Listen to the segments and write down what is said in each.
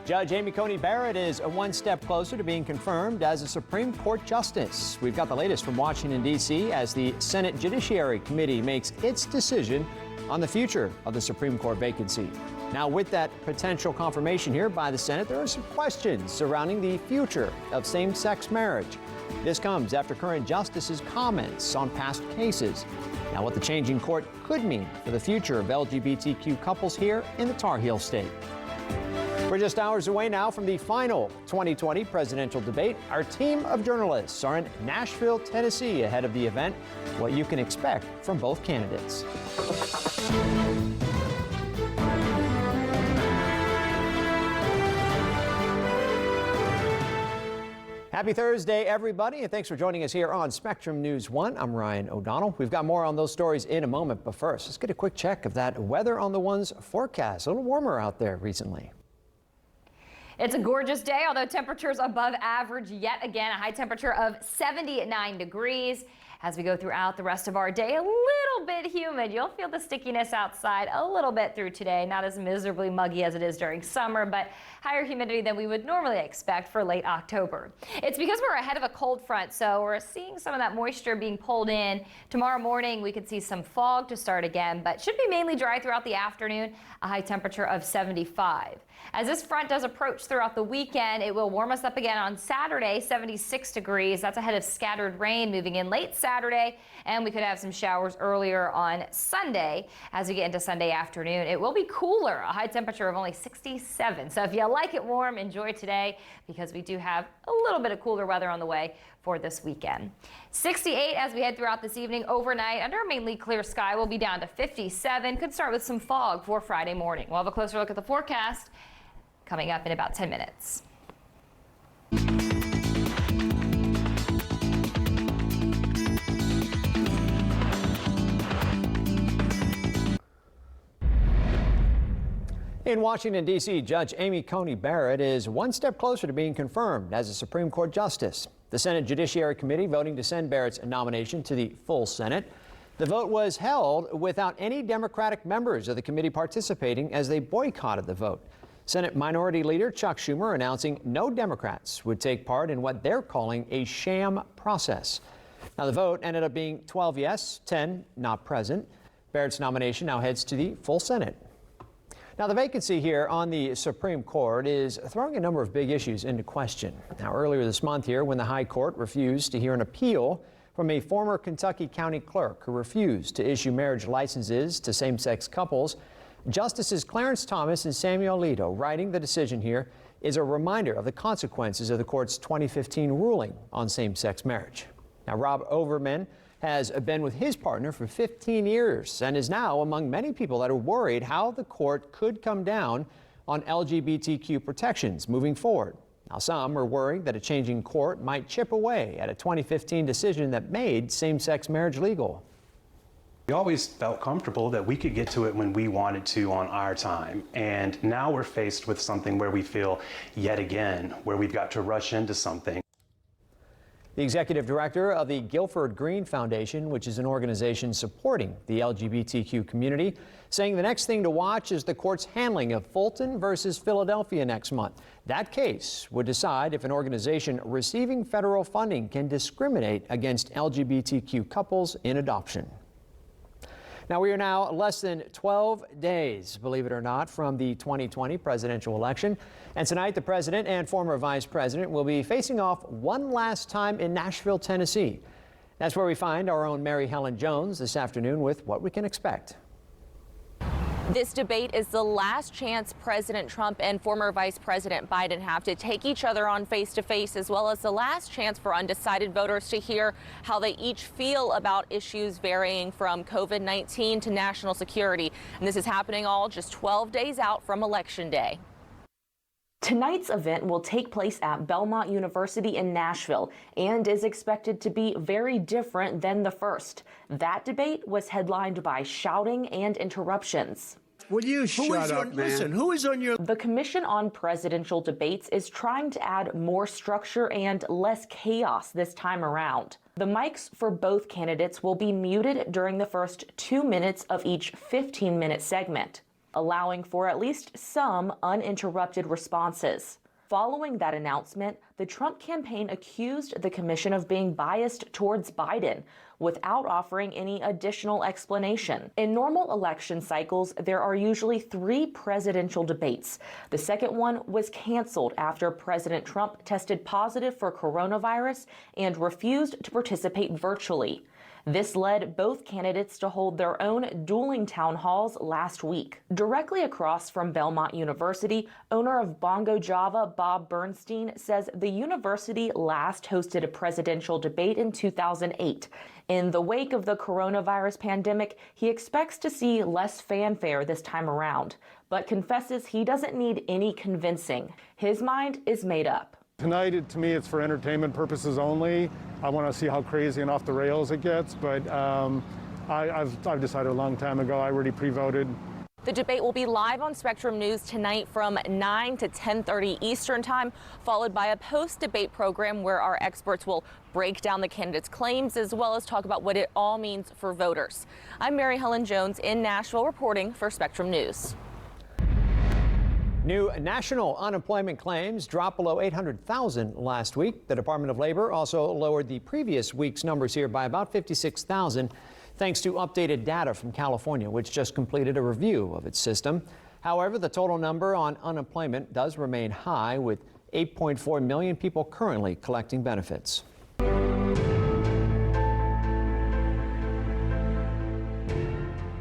Judge Amy Coney Barrett is one step closer to being confirmed as a Supreme Court justice. We've got the latest from Washington, D.C. as the Senate Judiciary Committee makes its decision on the future of the Supreme Court vacancy. Now, with that potential confirmation here by the Senate, there are some questions surrounding the future of same-sex marriage. This comes after current justices' comments on past cases. Now, what the changing court could mean for the future of LGBTQ couples here in the Tar Heel State. We're just hours away now from the final 2020 presidential debate. Our team of journalists are in Nashville, Tennessee ahead of the event. What you can expect from both candidates. Happy Thursday, everybody, and thanks for joining us here on Spectrum News 1. I'm Ryan O'Donnell. We've got more on those stories in a moment, but first, let's get a quick check of that weather on the One's forecast. A little warmer out there recently. It's a gorgeous day, although temperatures above average yet again. A high temperature of 79 degrees. As we go throughout the rest of our day, a little bit humid. You'll feel the stickiness outside a little bit through today. Not as miserably muggy as it is during summer, but higher humidity than we would normally expect for late October. It's because we're ahead of a cold front, so we're seeing some of that moisture being pulled in. Tomorrow morning, we could see some fog to start again, but should be mainly dry throughout the afternoon, a high temperature of 75. As this front does approach throughout the weekend, it will warm us up again on Saturday, 76 degrees. That's ahead of scattered rain moving in late Saturday, and we could have some showers earlier on Sunday. As we get into Sunday afternoon, it will be cooler, a high temperature of only 67. So if you like it warm, enjoy today, because we do have a little bit of cooler weather on the way for this weekend. 68 as we head throughout this evening. Overnight, under a mainly clear sky, we'll be down to 57. Could start with some fog for Friday morning. We'll have a closer look at the forecast coming up in about 10 minutes. In Washington, D.C., Judge Amy Coney Barrett is one step closer to being confirmed as a Supreme Court justice. The Senate Judiciary Committee voting to send Barrett's nomination to the full Senate. The vote was held without any Democratic members of the committee participating as they boycotted the vote. Senate Minority Leader Chuck Schumer announcing no Democrats would take part in what they're calling a sham process. Now, the vote ended up being 12 yes, 10 not present. Barrett's nomination now heads to the full Senate. Now, the vacancy here on the Supreme Court is throwing a number of big issues into question. Now, earlier this month here, when the High Court refused to hear an appeal from a former Kentucky county clerk who refused to issue marriage licenses to same-sex couples, Justices Clarence Thomas and Samuel Alito writing the decision here is a reminder of the consequences of the court's 2015 ruling on same-sex marriage. Now, Rob Overman has been with his partner for 15 years and is now among many people that are worried how the court could come down on LGBTQ protections moving forward. Now, some are worried that a changing court might chip away at a 2015 decision that made same-sex marriage legal. We always felt comfortable that we could get to it when we wanted to on our time. And now we're faced with something where we feel yet again, where we've got to rush into something. The executive director of the Guilford Green Foundation, which is an organization supporting the LGBTQ community, saying the next thing to watch is the court's handling of Fulton versus Philadelphia next month. That case would decide if an organization receiving federal funding can discriminate against LGBTQ couples in adoption. Now, we are now less than 12 days, believe it or not, from the 2020 presidential election. And tonight, the president and former vice president will be facing off one last time in Nashville, Tennessee. That's where we find our own Mary Helen Jones this afternoon with what we can expect. This debate is the last chance President Trump and former Vice President Biden have to take each other on face-to-face, as well as the last chance for undecided voters to hear how they each feel about issues varying from COVID-19 to national security. And this is happening all just 12 days out from Election Day. Tonight's event will take place at Belmont University in Nashville and is expected to be very different than the first. That debate was headlined by shouting and interruptions. Will you shut up, man? Listen, who is on your... The Commission on Presidential Debates is trying to add more structure and less chaos this time around. The mics for both candidates will be muted during the first 2 minutes of each 15-minute segment. allowing for at least some uninterrupted responses. Following that announcement, the Trump campaign accused the commission of being biased towards Biden without offering any additional explanation. In normal election cycles, there are usually 3 presidential debates. The second one was canceled after President Trump tested positive for coronavirus and refused to participate virtually. This led both candidates to hold their own dueling town halls last week. Directly across from Belmont University, owner of Bongo Java, Bob Bernstein, says the university last hosted a presidential debate in 2008. In the wake of the coronavirus pandemic, he expects to see less fanfare this time around, but confesses he doesn't need any convincing. His mind is made up. Tonight, to me, it's for entertainment purposes only. I want to see how crazy and off the rails it gets, but I've decided a long time ago. I already pre-voted. The debate will be live on Spectrum News tonight from 9 to 10:30 Eastern Time, followed by a post-debate program where our experts will break down the candidates' claims as well as talk about what it all means for voters. I'm Mary Helen Jones in Nashville reporting for Spectrum News. New national unemployment claims dropped below 800,000 last week. The Department of Labor also lowered the previous week's numbers here by about 56,000, thanks to updated data from California, which just completed a review of its system. However, the total number on unemployment does remain high, with 8.4 million people currently collecting benefits.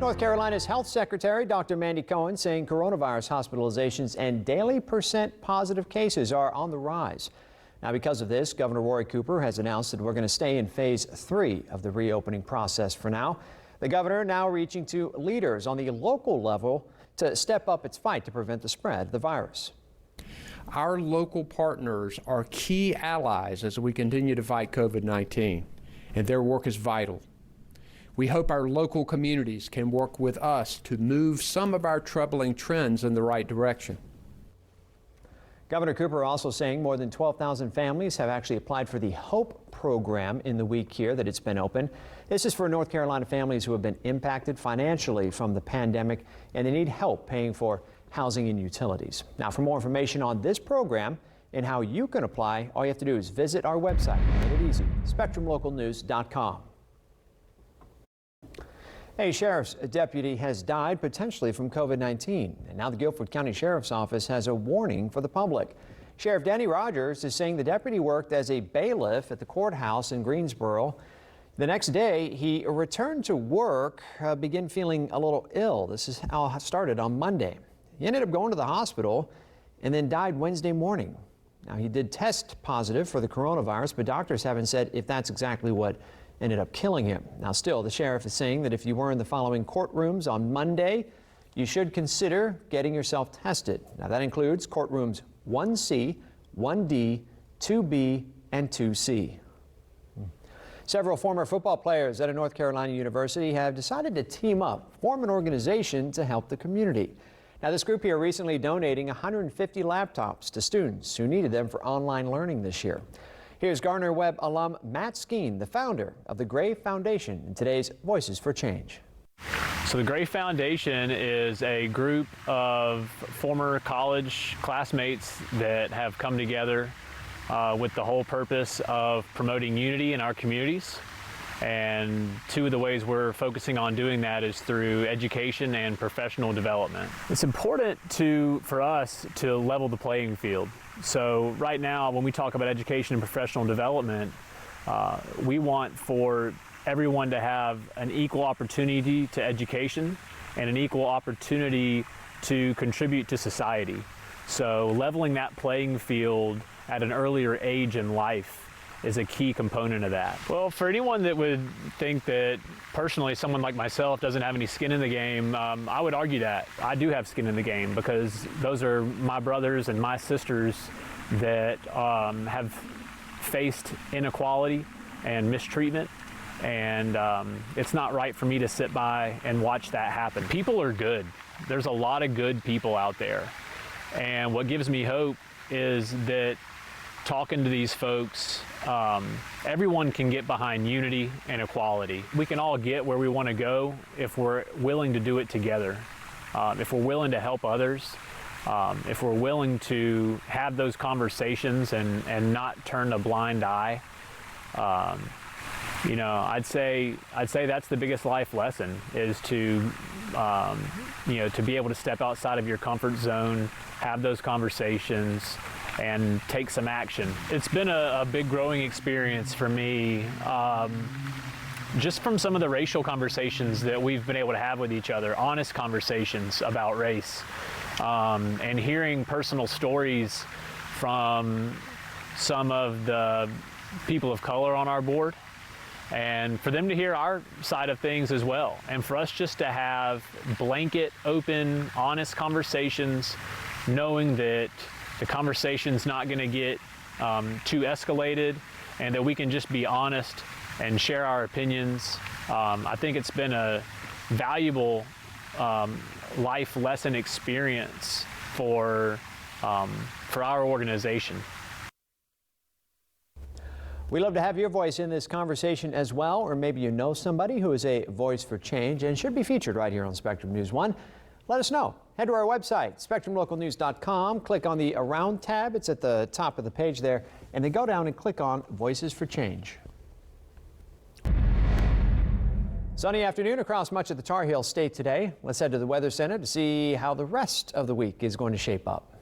North Carolina's Health Secretary, Dr. Mandy Cohen, saying coronavirus hospitalizations and daily percent positive cases are on the rise. Now, because of this, Governor Roy Cooper has announced that we're going to stay in phase 3 of the reopening process for now. The governor now reaching to leaders on the local level to step up its fight to prevent the spread of the virus. Our local partners are key allies as we continue to fight COVID-19, and their work is vital. We hope our local communities can work with us to move some of our troubling trends in the right direction. Governor Cooper also saying more than 12,000 families have actually applied for the HOPE program in the week here that it's been open. This is for North Carolina families who have been impacted financially from the pandemic and they need help paying for housing and utilities. Now, for more information on this program and how you can apply, all you have to do is visit our website. Make it easy, SpectrumLocalNews.com. A sheriff's deputy has died potentially from COVID-19, and now the Guilford County Sheriff's Office has a warning for the public. Sheriff Danny Rogers is saying the deputy worked as a bailiff at the courthouse in Greensboro. The next day, he returned to work, began feeling a little ill. This is how it started on Monday. He ended up going to the hospital and then died Wednesday morning. Now, he did test positive for the coronavirus, but doctors haven't said if that's exactly what ended up killing him. Now, still, the sheriff is saying that if you were in the following courtrooms on Monday, you should consider getting yourself tested. Now, that includes courtrooms 1C, 1D, 2B, and 2C. Several former football players at a North Carolina university have decided to team up, form an organization to help the community. Now, this group here recently donating 150 laptops to students who needed them for online learning this year. Here's Gardner-Webb alum Matt Skeen, the founder of the Gray Foundation, in today's Voices for Change. So the Gray Foundation is a group of former college classmates that have come together with the whole purpose of promoting unity in our communities. And two of the ways we're focusing on doing that is through education and professional development. It's important for us to level the playing field. So right now, when we talk about education and professional development, we want for everyone to have an equal opportunity to education and an equal opportunity to contribute to society. So leveling that playing field at an earlier age in life is a key component of that. Well, for anyone that would think that personally someone like myself doesn't have any skin in the game, I would argue that I do have skin in the game, because those are my brothers and my sisters that have faced inequality and mistreatment, and it's not right for me to sit by and watch that happen. People are good. There's a lot of good people out there, and what gives me hope is that talking to these folks, everyone can get behind unity and equality. We can all get where we want to go if we're willing to do it together. if we're willing to help others, if we're willing to have those conversations and not turn a blind eye, you know, I'd say that's the biggest life lesson, is to, you know, to be able to step outside of your comfort zone, have those conversations, and take some action. It's been a big growing experience for me, just from some of the racial conversations that we've been able to have with each other, honest conversations about race, and hearing personal stories from some of the people of color on our board, and for them to hear our side of things as well, and for us just to have blanket, open, honest conversations, knowing that the conversation's not going to get too escalated, and that we can just be honest and share our opinions. I think it's been a valuable life lesson experience for our organization. We love to have your voice in this conversation as well, or maybe you know somebody who is a voice for change and should be featured right here on Spectrum News 1. Let us know. Head to our website, spectrumlocalnews.com, click on the Around tab. It's at the top of the page there, and then go down and click on Voices for Change. Sunny afternoon across much of the Tar Heel State today. Let's head to the Weather Center to see how the rest of the week is going to shape up.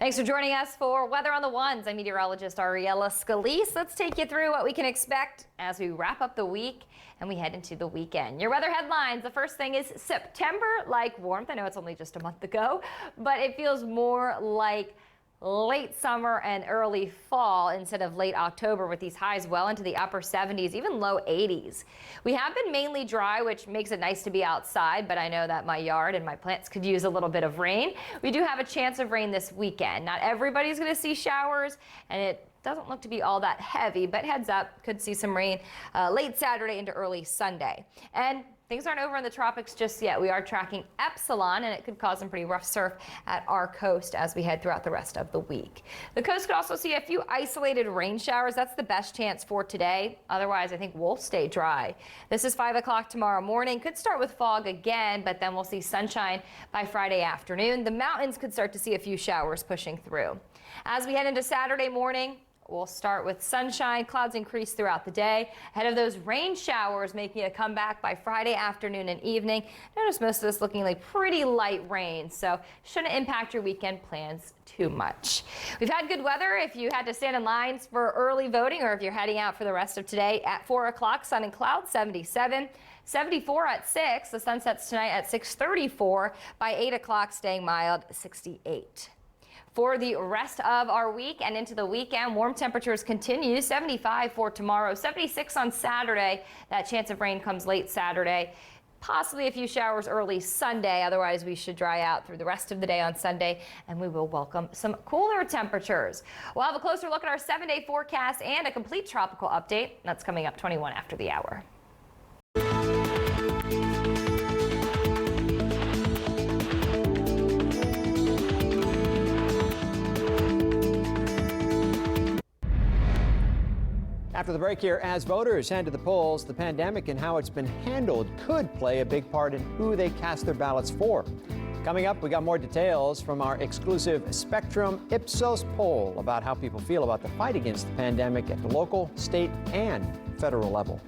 Thanks for joining us for Weather on the Ones. I'm meteorologist Ariella Scalise. Let's take you through what we can expect as we wrap up the week and we head into the weekend. Your weather headlines. The first thing is September-like warmth. I know it's only just a month ago, but it feels more like late summer and early fall instead of late October, with these highs well into the upper 70s, even low 80s. We have been mainly dry, which makes it nice to be outside, but I know that my yard and my plants could use a little bit of rain. We do have a chance of rain this weekend. Not everybody's going to see showers, and it doesn't look to be all that heavy, but heads up, could see some rain late Saturday into early Sunday. And things aren't over in the tropics just yet. We are tracking Epsilon, and it could cause some pretty rough surf at our coast as we head throughout the rest of the week. The coast could also see a few isolated rain showers. That's the best chance for today. Otherwise, I think we'll stay dry. This is 5 o'clock tomorrow morning. Could start with fog again, but then we'll see sunshine by Friday afternoon. The mountains could start to see a few showers pushing through. As we head into Saturday morning, we'll start with sunshine. Clouds increase throughout the day, ahead of those rain showers making a comeback by Friday afternoon and evening. Notice most of this looking like pretty light rain, so shouldn't impact your weekend plans too much. We've had good weather if you had to stand in lines for early voting, or if you're heading out for the rest of today. At 4 o'clock, sun and clouds, 77. 74 at 6. The sun sets tonight at 6:34. By 8 o'clock, staying mild, 68. For the rest of our week and into the weekend, warm temperatures continue. 75 for tomorrow, 76 on Saturday. That chance of rain comes late Saturday. Possibly a few showers early Sunday. Otherwise, we should dry out through the rest of the day on Sunday, and we will welcome some cooler temperatures. We'll have a closer look at our 7-day forecast and a complete tropical update. That's coming up 21 after the hour. After the break here, as voters head to the polls, the pandemic and how it's been handled could play a big part in who they cast their ballots for. Coming up, we got more details from our exclusive Spectrum Ipsos poll about how people feel about the fight against the pandemic at the local, state, and federal level.